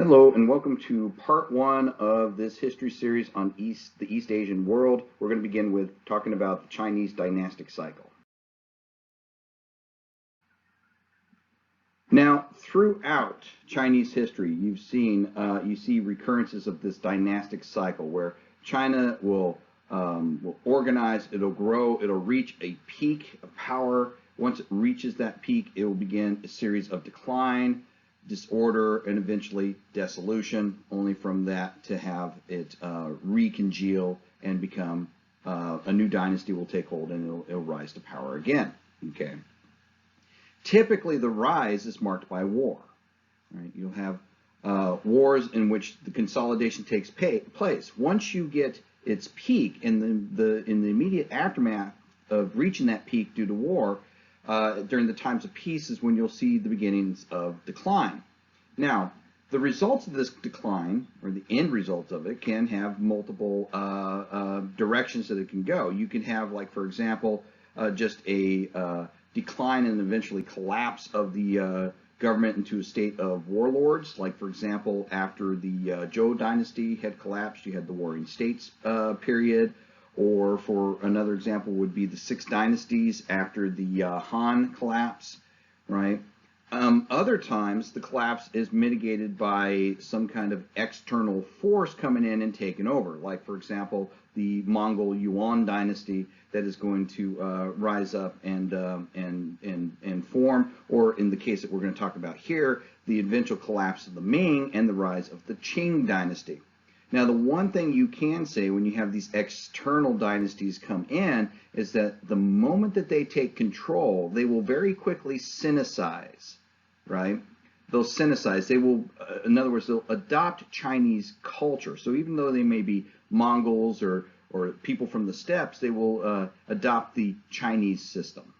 Hello and welcome to part one of this history series on the East Asian world. We're going to begin with talking about the Chinese dynastic cycle. Now, throughout Chinese history, you see recurrences of this dynastic cycle where China will organize, it'll grow, it'll reach a peak of power. Once it reaches that peak, it will begin a series of decline, disorder, and eventually dissolution, only from that to have it recongeal and become a new dynasty will take hold and it'll rise to power again. Okay. Typically, the rise is marked by war. Right? You'll have wars in which the consolidation takes place. Once you get its peak in the immediate aftermath of reaching that peak due to war, during the times of peace is when you'll see the beginnings of decline. Now, the results of this decline, or the end result of it, can have multiple directions that it can go. You can have, like, for example, just a decline and eventually collapse of the government into a state of warlords. Like, for example, after the Zhou dynasty had collapsed, you had the Warring States period. Or for another example would be the Six Dynasties after the Han collapse, right? Other times the collapse is mitigated by some kind of external force coming in and taking over. Like, for example, the Mongol Yuan dynasty that is going to rise up and form, or in the case that we're going to talk about here, the eventual collapse of the Ming and the rise of the Qing dynasty. Now, the one thing you can say when you have these external dynasties come in is that the moment that they take control, they will very quickly sinicize, right? They'll sinicize. They will, in other words, they'll adopt Chinese culture. So even though they may be Mongols or people from the steppes, they will adopt the Chinese system.